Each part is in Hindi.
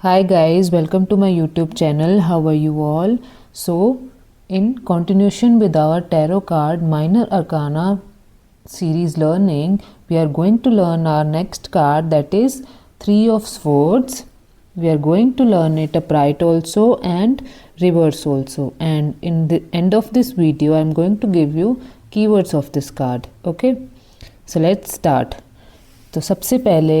Hi guys, welcome to my YouTube channel. How are you all? So, in continuation with our tarot card minor arcana series learning, we are going to learn our next card, that is Three of Swords. We are going to learn it upright also and reverse also. And in the end of this video, I am going to give you keywords of this card. Okay, so let's start. तो सबसे पहले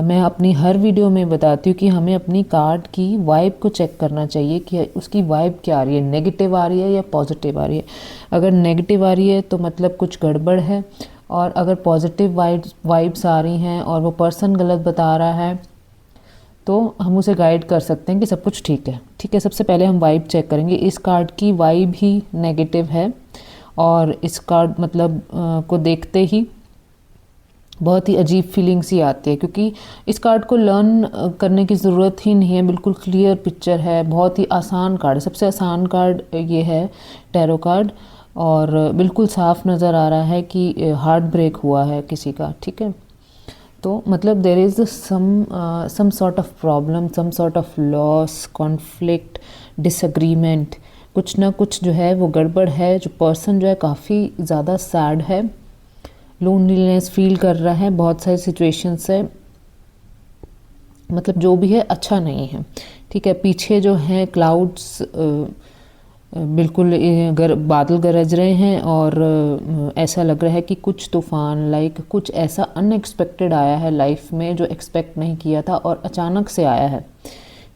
मैं अपनी हर वीडियो में बताती हूँ कि हमें अपनी कार्ड की वाइब को चेक करना चाहिए कि उसकी वाइब क्या आ रही है, नेगेटिव आ रही है या पॉजिटिव आ रही है। अगर नेगेटिव आ रही है तो मतलब कुछ गड़बड़ है, और अगर पॉजिटिव वाइब्स आ रही हैं और वो पर्सन गलत बता रहा है तो हम उसे गाइड कर सकते हैं कि सब कुछ ठीक है। ठीक है, सबसे पहले हम वाइब चेक करेंगे। इस कार्ड की वाइब ही नेगेटिव है और इस कार्ड मतलब को देखते ही बहुत ही अजीब फीलिंग सी आती है, क्योंकि इस कार्ड को लर्न करने की ज़रूरत ही नहीं है। बिल्कुल क्लियर पिक्चर है, बहुत ही आसान कार्ड है, सबसे आसान कार्ड ये है टैरो कार्ड, और बिल्कुल साफ नज़र आ रहा है कि हार्ट ब्रेक हुआ है किसी का। ठीक है, तो मतलब there is some sort of problem, some sort of loss, conflict, disagreement, कुछ ना कुछ जो है वो गड़बड़ है। जो पर्सन जो है काफ़ी ज़्यादा सैड है, लोनलीनेस फील कर रहा है, बहुत सारी सिचुएशंस है, मतलब जो भी है अच्छा नहीं है। ठीक है, पीछे जो है क्लाउड्स बिल्कुल बादल गरज रहे हैं और ऐसा लग रहा है कि कुछ तूफान कुछ ऐसा अनएक्सपेक्टेड आया है लाइफ में जो एक्सपेक्ट नहीं किया था और अचानक से आया है।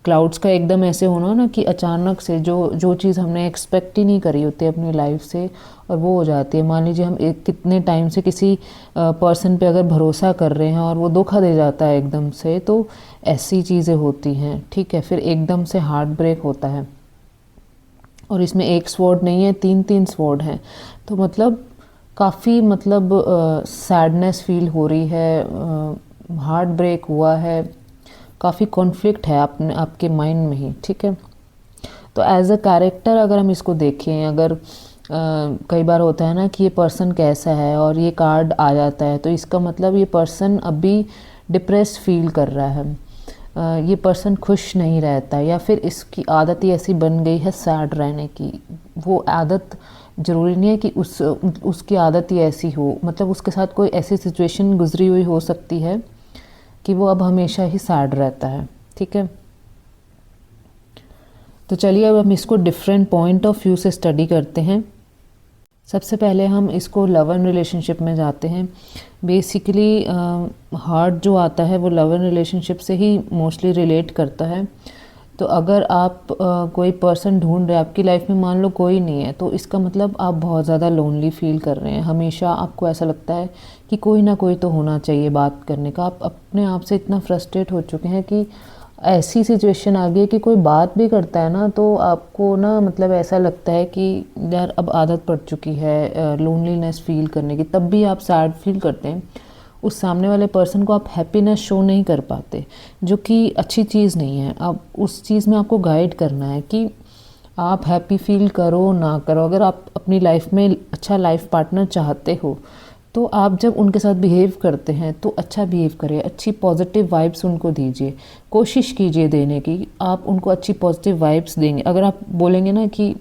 क्लाउड्स का एकदम ऐसे होना ना कि अचानक से जो चीज़ हमने एक्सपेक्ट ही नहीं करी होती अपनी लाइफ से और वो हो जाती है। मान लीजिए हम कितने टाइम से किसी पर्सन पे अगर भरोसा कर रहे हैं और वो धोखा दे जाता है एकदम से, तो ऐसी चीज़ें होती हैं। ठीक है, फिर एकदम से हार्ट ब्रेक होता है, और इसमें एक स्वॉर्ड नहीं है, तीन स्वॉर्ड हैं, तो मतलब काफ़ी मतलब सैडनेस फील हो रही है, हार्ट ब्रेक हुआ है, काफ़ी कॉन्फ्लिक्ट है आपके माइंड में ही। ठीक है, तो एज अ कैरेक्टर अगर हम इसको देखें, अगर कई बार होता है ना कि ये पर्सन कैसा है और ये कार्ड आ जाता है, तो इसका मतलब ये पर्सन अभी डिप्रेस फील कर रहा है, ये पर्सन खुश नहीं रहता, या फिर इसकी आदत ही ऐसी बन गई है सैड रहने की। वो आदत ज़रूरी नहीं है कि उसकी आदत ही ऐसी हो, मतलब उसके साथ कोई ऐसी सिचुएशन गुजरी हुई हो सकती है कि वो अब हमेशा ही सैड रहता है। ठीक है, तो चलिए अब हम इसको डिफरेंट पॉइंट ऑफ व्यू से स्टडी करते हैं। सबसे पहले हम इसको लव एंड रिलेशनशिप में जाते हैं। बेसिकली हार्ट जो आता है वो लव एंड रिलेशनशिप से ही मोस्टली रिलेट करता है। तो अगर आप कोई पर्सन ढूंढ रहे हैं आपकी लाइफ में, मान लो कोई नहीं है, तो इसका मतलब आप बहुत ज़्यादा लोनली फील कर रहे हैं। हमेशा आपको ऐसा लगता है कि कोई ना कोई तो होना चाहिए बात करने का। आप अपने आप से इतना फ्रस्ट्रेट हो चुके हैं कि ऐसी सिचुएशन आ गई है कि कोई बात भी करता है ना तो आपको ना मतलब ऐसा लगता है कि यार अब आदत पड़ चुकी है लोनलीनेस फील करने की। तब भी आप सैड फील करते हैं, उस सामने वाले पर्सन को आप हैप्पीनेस शो नहीं कर पाते, जो कि अच्छी चीज़ नहीं है। अब उस चीज़ में आपको गाइड करना है कि आप हैप्पी फील करो ना करो। अगर आप अपनी लाइफ में अच्छा लाइफ पार्टनर चाहते हो तो आप जब उनके साथ बिहेव करते हैं तो अच्छा बिहेव करिए, अच्छी पॉजिटिव वाइब्स उनको दीजिए, कोशिश कीजिए देने की। आप उनको अच्छी पॉजिटिव वाइब्स देंगे। अगर आप बोलेंगे ना कि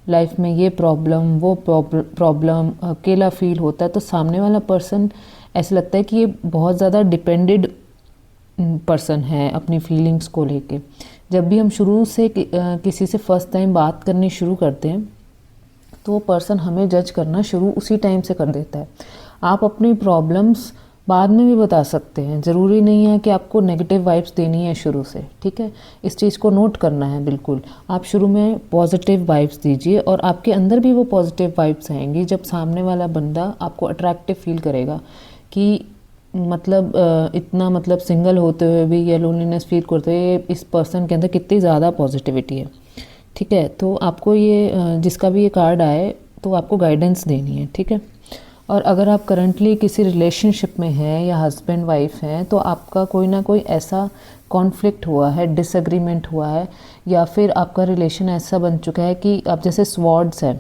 लाइफ में ये प्रॉब्लम वो प्रॉब्लम, अकेला फील होता है, तो सामने वाला पर्सन ऐसा लगता है कि ये बहुत ज़्यादा डिपेंडेड पर्सन है अपनी फीलिंग्स को लेके। जब भी हम शुरू से किसी से फर्स्ट टाइम बात करनी शुरू करते हैं तो वो पर्सन हमें जज करना शुरू उसी टाइम से कर देता है। आप अपनी प्रॉब्लम्स बाद में भी बता सकते हैं, ज़रूरी नहीं है कि आपको नेगेटिव वाइब्स देनी है शुरू से। ठीक है, इस चीज़ को नोट करना है बिल्कुल। आप शुरू में पॉजिटिव वाइब्स दीजिए और आपके अंदर भी वो पॉजिटिव वाइब्स आएंगी जब सामने वाला बंदा आपको अट्रैक्टिव फील करेगा कि मतलब इतना मतलब सिंगल होते हुए भी या लोनलीनेस फील करते हुए इस पर्सन के अंदर कितनी ज़्यादा पॉजिटिविटी है। ठीक है, तो आपको ये जिसका भी ये कार्ड आए तो आपको गाइडेंस देनी है। ठीक है, और अगर आप करंटली किसी रिलेशनशिप में हैं या हस्बैंड वाइफ हैं तो आपका कोई ना कोई ऐसा कॉन्फ्लिक्ट हुआ है, डिसएग्रीमेंट हुआ है, या फिर आपका रिलेशन ऐसा बन चुका है कि आप जैसे स्वॉर्ड्स है,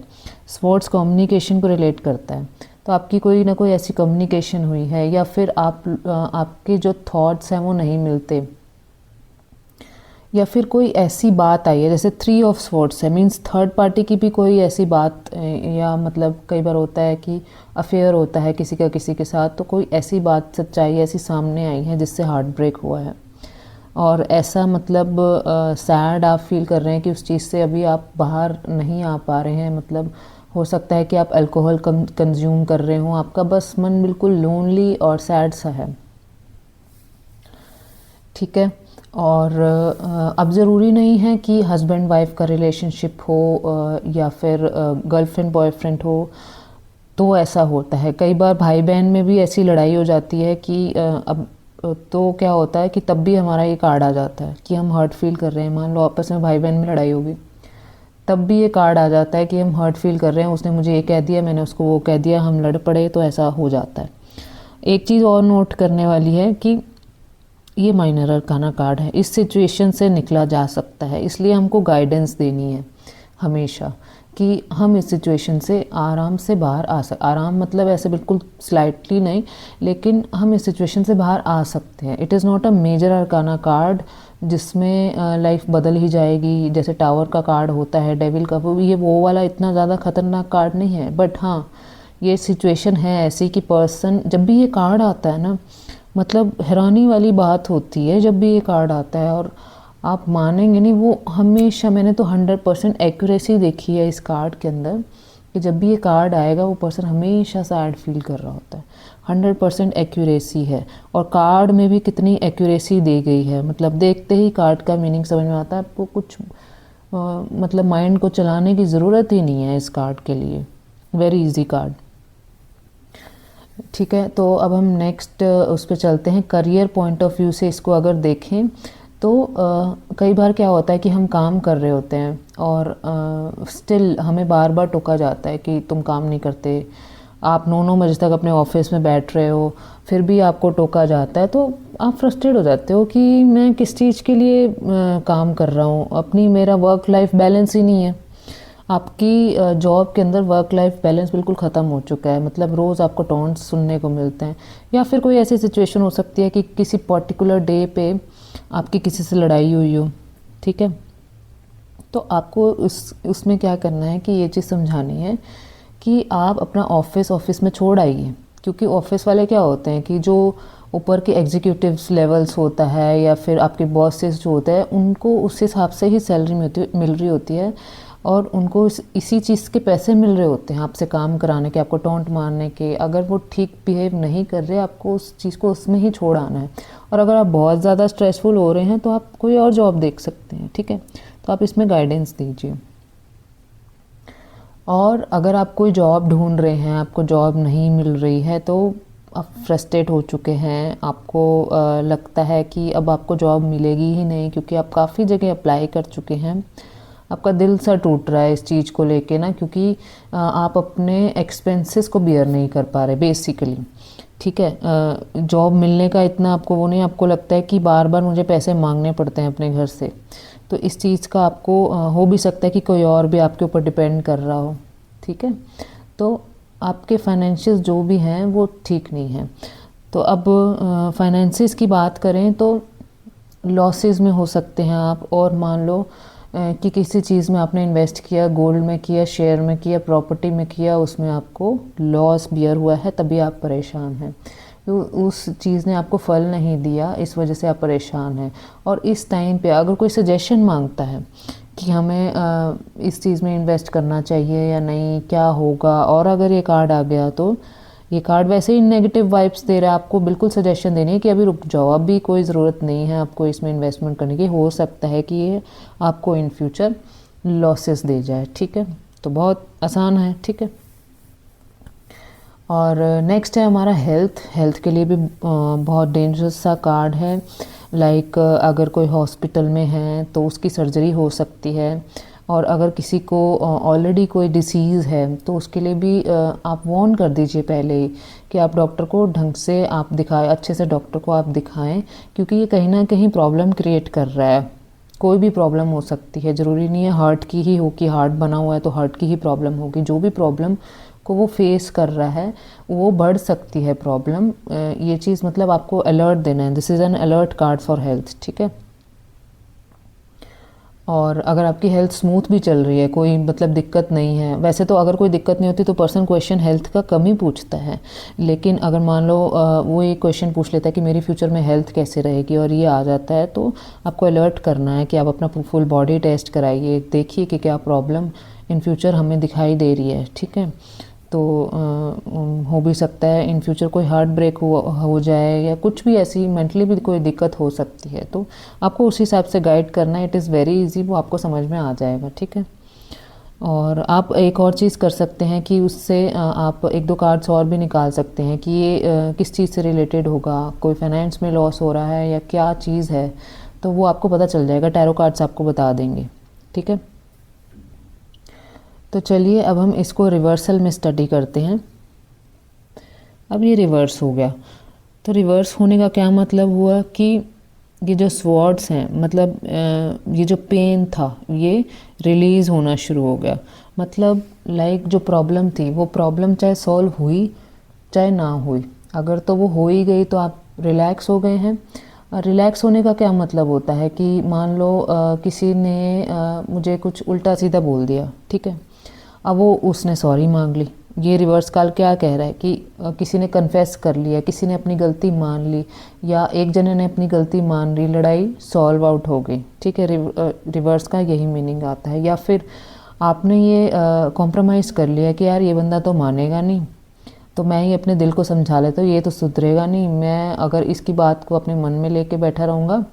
स्वॉर्ड्स कम्युनिकेशन को रिलेट करता है, तो आपकी कोई ना कोई ऐसी कम्युनिकेशन हुई है, या फिर आपके जो थॉट्स हैं वो नहीं मिलते, या फिर कोई ऐसी बात आई है, जैसे 3 ऑफ स्वॉर्ड्स है, मीन्स थर्ड पार्टी की भी कोई ऐसी बात, या मतलब कई बार होता है कि अफेयर होता है किसी का किसी के साथ, तो कोई ऐसी बात सच्चाई ऐसी सामने आई है जिससे हार्ट ब्रेक हुआ है, और ऐसा मतलब सैड आप फील कर रहे हैं कि उस चीज़ से अभी आप बाहर नहीं आ पा रहे हैं। मतलब हो सकता है कि आप अल्कोहल कंज्यूम कर रहे हो, आपका बस मन बिल्कुल लोनली और सैड सा है, ठीक है। और अब ज़रूरी नहीं है कि हस्बैंड वाइफ का रिलेशनशिप हो या फिर गर्लफ्रेंड बॉयफ्रेंड हो तो ऐसा होता है। कई बार भाई बहन में भी ऐसी लड़ाई हो जाती है कि अब तो क्या होता है कि तब भी हमारा ये कार्ड आ जाता है कि हम हर्ट फील कर रहे हैं। मान लो आपस में भाई बहन में लड़ाई होगी, तब भी ये कार्ड आ जाता है कि हम हर्ट फील कर रहे हैं, उसने मुझे ये कह दिया, मैंने उसको वो कह दिया, हम लड़ पड़े, तो ऐसा हो जाता है। एक चीज़ और नोट करने वाली है कि ये माइनर अरकाना कार्ड है, इस सिचुएशन से निकला जा सकता है, इसलिए हमको गाइडेंस देनी है हमेशा कि हम इस सिचुएशन से आराम से बाहर आ आराम मतलब ऐसे बिल्कुल स्लाइटली नहीं, लेकिन हम इस सिचुएशन से बाहर आ सकते हैं। It is not a major arcana card जिसमें लाइफ बदल ही जाएगी, जैसे टावर का कार्ड होता है, डेविल का, ये वो वाला इतना ज़्यादा ख़तरनाक कार्ड नहीं है। बट हाँ, ये सिचुएशन है ऐसी कि पर्सन, जब भी ये कार्ड आता है ना, मतलब हैरानी वाली बात होती है जब भी ये कार्ड आता है, और आप मानेंगे नहीं, वो हमेशा, मैंने तो 100% एक्यूरेसी देखी है इस कार्ड के अंदर कि जब भी ये कार्ड आएगा वो पर्सन हमेशा सैड फील कर रहा होता है। 100% एक्यूरेसी है, और कार्ड में भी कितनी एक्यूरेसी दी गई है, मतलब देखते ही कार्ड का मीनिंग समझ में आता है आपको। कुछ मतलब माइंड को चलाने की ज़रूरत ही नहीं है इस कार्ड के लिए, वेरी इजी कार्ड, ठीक है। तो अब हम नेक्स्ट उस पर चलते हैं। करियर पॉइंट ऑफ व्यू से इसको अगर देखें तो कई बार क्या होता है कि हम काम कर रहे होते हैं और स्टिल हमें बार बार टोका जाता है कि तुम काम नहीं करते, आप 9 बजे तक अपने ऑफिस में बैठ रहे हो, फिर भी आपको टोका जाता है, तो आप फ्रस्ट्रेट हो जाते हो कि मैं किस चीज़ के लिए काम कर रहा हूँ, अपनी मेरा वर्क लाइफ बैलेंस ही नहीं है। आपकी जॉब के अंदर वर्क लाइफ बैलेंस बिल्कुल ख़त्म हो चुका है, मतलब रोज़ आपको टॉन्ट्स सुनने को मिलते हैं, या फिर कोई ऐसी सिचुएशन हो सकती है कि किसी पर्टिकुलर डे पे आपकी किसी से लड़ाई हुई हो, ठीक है। तो आपको उसमें क्या करना है कि ये चीज़ समझानी है कि आप अपना ऑफिस में छोड़ आइए, क्योंकि ऑफिस वाले क्या होते हैं कि जो ऊपर के एग्जीक्यूटिव्स लेवल्स होता है या फिर आपके बॉसेस जो होते हैं, उनको उस हिसाब से ही सैलरी मिल रही होती है, और उनको इसी चीज़ के पैसे मिल रहे होते हैं आपसे काम कराने के, आपको टॉन्ट मारने के। अगर वो ठीक बिहेव नहीं कर रहे, आपको उस चीज़ को उसमें ही छोड़ आना है। और अगर आप बहुत ज़्यादा स्ट्रेसफुल हो रहे हैं तो आप कोई और जॉब देख सकते हैं, ठीक है। तो आप इसमें गाइडेंस दीजिए। और अगर आप कोई जॉब ढूंढ रहे हैं, आपको जॉब नहीं मिल रही है, तो आप फ्रस्ट्रेट हो चुके हैं, आपको लगता है कि अब आपको जॉब मिलेगी ही नहीं, क्योंकि आप काफ़ी जगह अप्लाई कर चुके हैं, आपका दिल सा टूट रहा है इस चीज़ को लेके ना, क्योंकि आप अपने एक्सपेंसेस को बियर नहीं कर पा रहे बेसिकली, ठीक है। जॉब मिलने का इतना आपको वो नहीं, आपको लगता है कि बार बार मुझे पैसे मांगने पड़ते हैं अपने घर से, तो इस चीज़ का आपको हो भी सकता है कि कोई और भी आपके ऊपर डिपेंड कर रहा हो, ठीक है। तो आपके फाइनेंशियल जो भी हैं वो ठीक नहीं है। तो अब फाइनेंसिस की बात करें तो लॉसेस में हो सकते हैं आप, और मान लो कि किसी चीज़ में आपने इन्वेस्ट किया, गोल्ड में किया, शेयर में किया, प्रॉपर्टी में किया, उसमें आपको लॉस बियर हुआ है, तभी आप परेशान हैं। तो उस चीज़ ने आपको फल नहीं दिया, इस वजह से आप परेशान हैं। और इस टाइम पे अगर कोई सजेशन मांगता है कि हमें इस चीज़ में इन्वेस्ट करना चाहिए या नहीं, क्या होगा, और अगर ये कार्ड आ गया तो ये कार्ड वैसे ही नेगेटिव वाइब्स दे रहा है, आपको बिल्कुल सजेशन देनी है कि अभी रुक जाओ, अभी कोई ज़रूरत नहीं है आपको इसमें इन्वेस्टमेंट करने की, हो सकता है कि ये आपको इन फ्यूचर लॉसेस दे जाए, ठीक है। तो बहुत आसान है, ठीक है। और नेक्स्ट है हमारा हेल्थ के लिए भी बहुत डेंजरस सा कार्ड है। लाइक अगर कोई हॉस्पिटल में है तो उसकी सर्जरी हो सकती है, और अगर किसी को ऑलरेडी कोई डिसीज़ है तो उसके लिए भी आप वार्न कर दीजिए पहले ही कि आप डॉक्टर को ढंग से आप दिखाएं, अच्छे से डॉक्टर को आप दिखाएं, क्योंकि ये कहीं ना कहीं प्रॉब्लम क्रिएट कर रहा है। कोई भी प्रॉब्लम हो सकती है, ज़रूरी नहीं है हार्ट की ही हो कि हार्ट बना हुआ है तो हार्ट की ही प्रॉब्लम होगी। जो भी प्रॉब्लम को वो फेस कर रहा है वो बढ़ सकती है प्रॉब्लम, ये चीज़ मतलब आपको अलर्ट देना है। This is an alert card for health, ठीक है। और अगर आपकी हेल्थ स्मूथ भी चल रही है, कोई मतलब दिक्कत नहीं है, वैसे तो अगर कोई दिक्कत नहीं होती तो पर्सन क्वेश्चन हेल्थ का कम ही पूछता है, लेकिन अगर मान लो वो ये क्वेश्चन पूछ लेता है कि मेरी फ्यूचर में हेल्थ कैसे रहेगी और ये आ जाता है, तो आपको अलर्ट करना है कि आप अपना फुल बॉडी टेस्ट कराइए, देखिए कि क्या प्रॉब्लम इन फ्यूचर हमें दिखाई दे रही है। ठीक है, तो हो भी सकता है इन फ्यूचर कोई हार्ट ब्रेक हो जाए या कुछ भी ऐसी मेंटली भी कोई दिक्कत हो सकती है, तो आपको उस हिसाब से गाइड करना है। इट इज़ वेरी इजी, वो आपको समझ में आ जाएगा। ठीक है, और आप एक और चीज़ कर सकते हैं कि उससे आप एक दो कार्ड्स और भी निकाल सकते हैं कि ये किस चीज़ से रिलेटेड होगा, कोई फाइनेंस में लॉस हो रहा है या क्या चीज़ है, तो वो आपको पता चल जाएगा, टैरो कार्ड्स आपको बता देंगे। ठीक है, तो चलिए अब हम इसको रिवर्सल में स्टडी करते हैं। अब ये रिवर्स हो गया, तो रिवर्स होने का क्या मतलब हुआ कि ये जो स्वॉर्ड्स हैं, मतलब ये जो पेन था ये रिलीज़ होना शुरू हो गया। मतलब लाइक जो प्रॉब्लम थी वो प्रॉब्लम चाहे सॉल्व हुई चाहे ना हुई, अगर तो वो हो ही गई तो आप रिलैक्स हो गए हैं। रिलैक्स होने का क्या मतलब होता है कि मान लो किसी ने मुझे कुछ उल्टा सीधा बोल दिया, ठीक है, अब वो उसने सॉरी मांग ली। ये रिवर्स काल क्या कह रहा है कि किसी ने कन्फेस कर लिया, किसी ने अपनी गलती मान ली, या एक जने ने अपनी गलती मान ली, लड़ाई सॉल्व आउट हो गई। ठीक है, रिवर्स का यही मीनिंग आता है। या फिर आपने ये कॉम्प्रोमाइज़ कर लिया कि यार ये बंदा तो मानेगा नहीं, तो मैं ही अपने दिल को समझा लेता हूँ, ये तो सुधरेगा नहीं, मैं अगर इसकी बात को अपने मन में लेके बैठा रहूँगा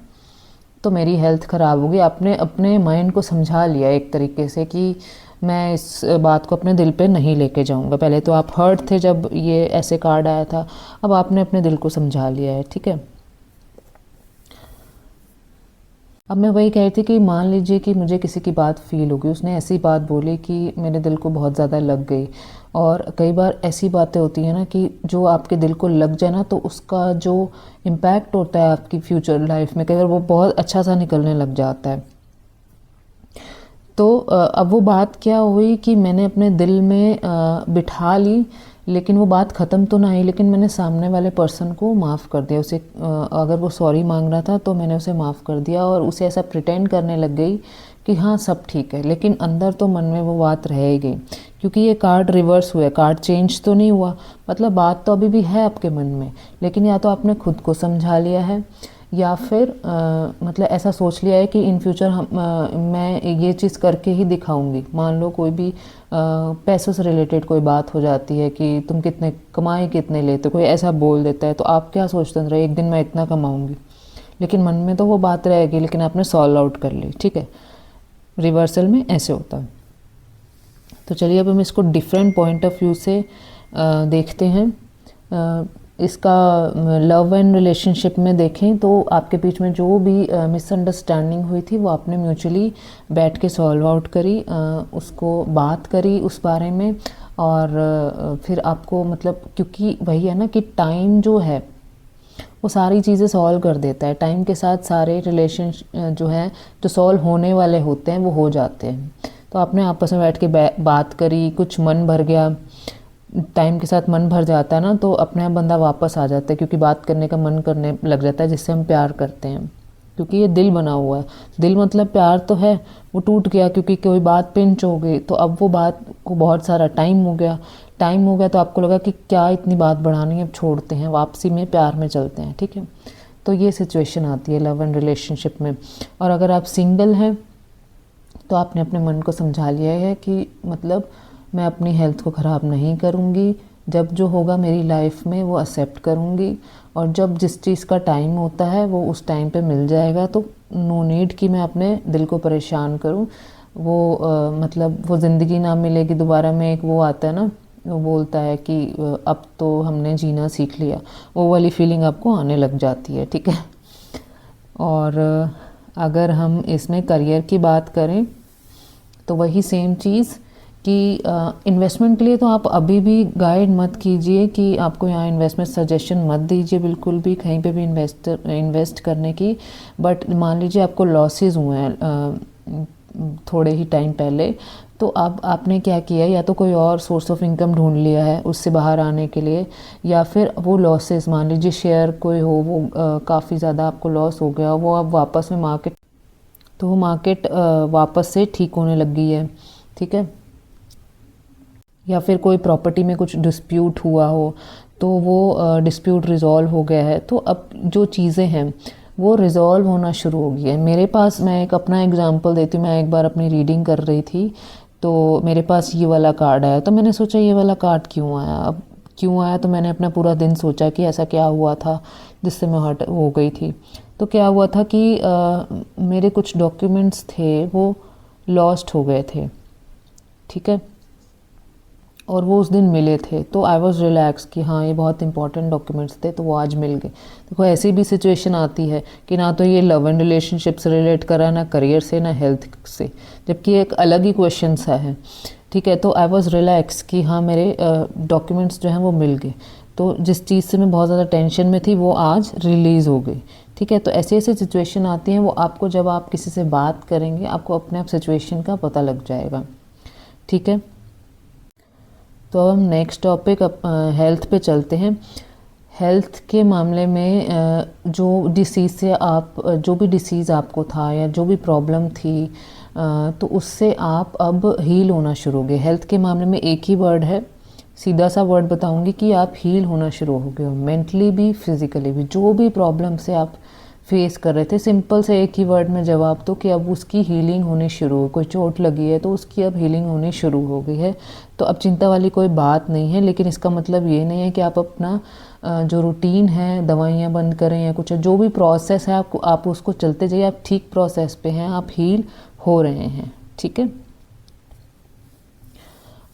तो मेरी हेल्थ ख़राब होगी। आपने अपने माइंड को समझा लिया एक तरीके से कि मैं इस बात को अपने दिल पे नहीं लेके जाऊंगा। पहले तो आप हर्ट थे जब ये ऐसे कार्ड आया था, अब आपने अपने दिल को समझा लिया है। ठीक है, अब मैं वही कह रही थी कि मान लीजिए कि मुझे किसी की बात फील होगी, उसने ऐसी बात बोली कि मेरे दिल को बहुत ज़्यादा लग गई। और कई बार ऐसी बातें होती हैं ना कि जो आपके दिल को लग जाए ना, तो उसका जो इम्पैक्ट होता है आपकी फ्यूचर लाइफ में, कई बार वो बहुत अच्छा सा निकलने लग जाता है। तो अब वो बात क्या हुई कि मैंने अपने दिल में बिठा ली, लेकिन वो बात ख़त्म तो ना आई, लेकिन मैंने सामने वाले पर्सन को माफ़ कर दिया। उसे अगर वो सॉरी मांग रहा था तो मैंने उसे माफ़ कर दिया और उसे ऐसा प्रिटेंड करने लग गई कि हाँ सब ठीक है, लेकिन अंदर तो मन में वो बात रह ही गई। क्योंकि ये कार्ड रिवर्स हुआ, कार्ड चेंज तो नहीं हुआ, मतलब बात तो अभी भी है आपके मन में, लेकिन या तो आपने खुद को समझा लिया है या फिर मतलब ऐसा सोच लिया है कि इन फ्यूचर मैं ये चीज़ करके ही दिखाऊंगी। मान लो कोई भी पैसों से रिलेटेड कोई बात हो जाती है कि तुम कितने कमाए कितने लेते, कोई ऐसा बोल देता है, तो आप क्या सोचते हैं, एक दिन मैं इतना कमाऊंगी, लेकिन मन में तो वो बात रहेगी, लेकिन आपने सॉल्व आउट कर ली। ठीक है, रिवर्सल में ऐसे होता है। तो चलिए अब हम इसको डिफरेंट पॉइंट ऑफ व्यू से देखते हैं। इसका लव एंड रिलेशनशिप में देखें तो आपके बीच में जो भी मिसअंडरस्टैंडिंग हुई थी वो आपने म्यूचुअली बैठ के सॉल्व आउट करी, उसको बात करी उस बारे में। और फिर आपको मतलब, क्योंकि वही है ना कि टाइम जो है वो सारी चीज़ें सॉल्व कर देता है। टाइम के साथ सारे रिलेशन जो है जो सॉल्व होने वाले होते हैं वो हो जाते हैं। तो आपने आपस में बैठ के बात करी, कुछ मन भर गया। टाइम के साथ मन भर जाता है ना, तो अपने आप बंदा वापस आ जाता है, क्योंकि बात करने का मन करने लग जाता है, जिससे हम प्यार करते हैं। क्योंकि ये दिल बना हुआ है, दिल मतलब प्यार तो है, वो टूट गया क्योंकि कोई बात पिंच हो गई, तो अब वो बात को बहुत सारा टाइम हो गया, तो आपको लगा कि क्या इतनी बात बढ़ानी है, अब छोड़ते हैं, वापसी में प्यार में चलते हैं। ठीक है, तो ये सिचुएशन आती है लव एंड रिलेशनशिप में। और अगर आप सिंगल हैं तो आपने अपने मन को समझा लिया है कि मतलब मैं अपनी हेल्थ को ख़राब नहीं करूँगी, जब जो होगा मेरी लाइफ में वो एक्सेप्ट करूँगी, और जब जिस चीज़ का टाइम होता है वो उस टाइम पे मिल जाएगा, तो नो नीड कि मैं अपने दिल को परेशान करूँ। वो मतलब वो ज़िंदगी ना मिलेगी दोबारा में, एक वो आता है ना, वो बोलता है कि अब तो हमने जीना सीख लिया, वो वाली फीलिंग आपको आने लग जाती है। ठीक है, और अगर हम इसमें करियर की बात करें तो वही सेम चीज़ कि इन्वेस्टमेंट के लिए तो आप अभी भी गाइड मत कीजिए कि आपको यहाँ इन्वेस्टमेंट सजेशन मत दीजिए बिल्कुल भी, कहीं पे भी इन्वेस्ट करने की। बट मान लीजिए आपको लॉसेस हुए हैं थोड़े ही टाइम पहले, तो अब आपने क्या किया, या तो कोई और सोर्स ऑफ इनकम ढूंढ लिया है उससे बाहर आने के लिए, या फिर वो लॉसेस, मान लीजिए शेयर कोई हो, वो काफ़ी ज़्यादा आपको लॉस हो गया, वो अब वापस में मार्केट तो वो मार्केट वापस से ठीक होने लग गई है, ठीक है। या फिर कोई प्रॉपर्टी में कुछ डिस्प्यूट हुआ हो तो वो डिस्प्यूट रिज़ॉल्व हो गया है, तो अब जो चीज़ें हैं वो रिज़ॉल्व होना शुरू हो गई है। मेरे पास, मैं एक अपना एग्जांपल देती हूँ, मैं एक बार अपनी रीडिंग कर रही थी तो मेरे पास ये वाला कार्ड आया, तो मैंने सोचा ये वाला कार्ड क्यों आया, अब क्यों आया, तो मैंने अपना पूरा दिन सोचा कि ऐसा क्या हुआ था जिससे मैं हर्ट हो गई थी। तो क्या हुआ था कि मेरे कुछ डॉक्यूमेंट्स थे वो लॉस्ट हो गए थे, ठीक है, और वो उस दिन मिले थे, तो आई वॉज रिलैक्स कि हाँ ये बहुत इंपॉर्टेंट डॉक्यूमेंट्स थे तो वो आज मिल गए। देखो ऐसी भी सिचुएशन आती है कि ना तो ये लव एंड रिलेशनशिप से रिलेट करा, ना करियर से, ना हेल्थ से, जबकि एक अलग ही क्वेश्चन सा है, ठीक है। तो आई वॉज रिलैक्स कि हाँ मेरे डॉक्यूमेंट्स जो हैं वो मिल गए, तो जिस चीज़ से मैं बहुत ज़्यादा टेंशन में थी वो आज रिलीज़ हो गई, ठीक है। तो ऐसी ऐसी सिचुएशन आती हैं, वो आपको जब आप किसी से बात करेंगे आपको अपने आप सिचुएशन का पता लग जाएगा, ठीक है। तो अब हम नेक्स्ट टॉपिक हेल्थ पे चलते हैं। हेल्थ के मामले में जो डिसीज़ से आप, जो भी डिसीज़ आपको था या जो भी प्रॉब्लम थी, तो उससे आप अब हील होना शुरू हो गए। हेल्थ के मामले में एक ही वर्ड है, सीधा सा वर्ड बताऊंगी कि आप हील होना शुरू हो गए हो, मेंटली भी फिज़िकली भी। जो भी प्रॉब्लम से आप फेस कर रहे थे, सिंपल से एक ही वर्ड में जवाब दो कि अब उसकी हीलिंग होनी शुरू हो। कोई चोट लगी है तो उसकी अब हीलिंग होनी शुरू हो गई है, तो अब चिंता वाली कोई बात नहीं है। लेकिन इसका मतलब ये नहीं है कि आप अपना जो रूटीन है, दवाइयाँ बंद करें या कुछ, जो भी प्रोसेस है आप उसको चलते जाइए। आप ठीक प्रोसेस पे हैं, आप हील हो रहे हैं, ठीक है।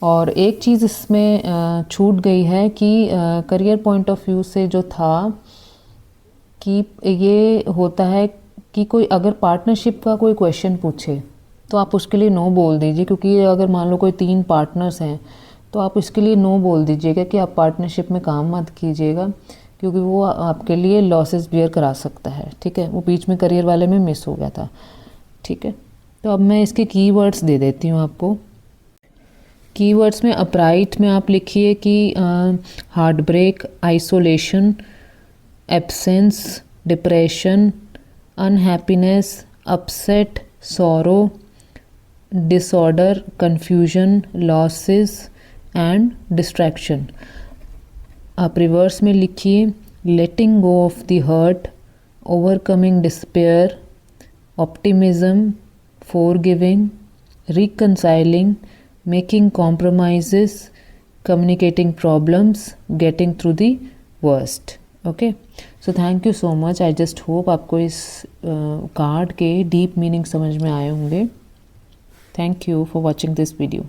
और एक चीज़ इसमें छूट गई है कि करियर पॉइंट ऑफ व्यू से जो था कि ये होता है कि कोई अगर पार्टनरशिप का कोई क्वेश्चन पूछे तो आप उसके लिए नो बोल दीजिए, क्योंकि अगर मान लो कोई 3 पार्टनर्स हैं तो आप इसके लिए नो बोल दीजिएगा कि आप पार्टनरशिप में काम मत कीजिएगा, क्योंकि वो आपके लिए लॉसेस बियर करा सकता है, ठीक है। वो बीच में करियर वाले में मिस हो गया था, ठीक है। तो अब मैं इसके कीवर्ड्स दे देती हूँ आपको। कीवर्ड्स में अपराइट में आप लिखिए कि heartbreak, isolation, absence, depression, unhappiness, upset, sorrow, disorder, confusion, losses and distraction. आप रिवर्स में लिखिए letting go of the hurt, overcoming despair, optimism, forgiving, reconciling, making compromises, communicating problems, getting through the worst. Okay, so thank you so much. I just hope आपको इस कार्ड के डीप मीनिंग समझ में आए होंगे। Thank you for watching this video.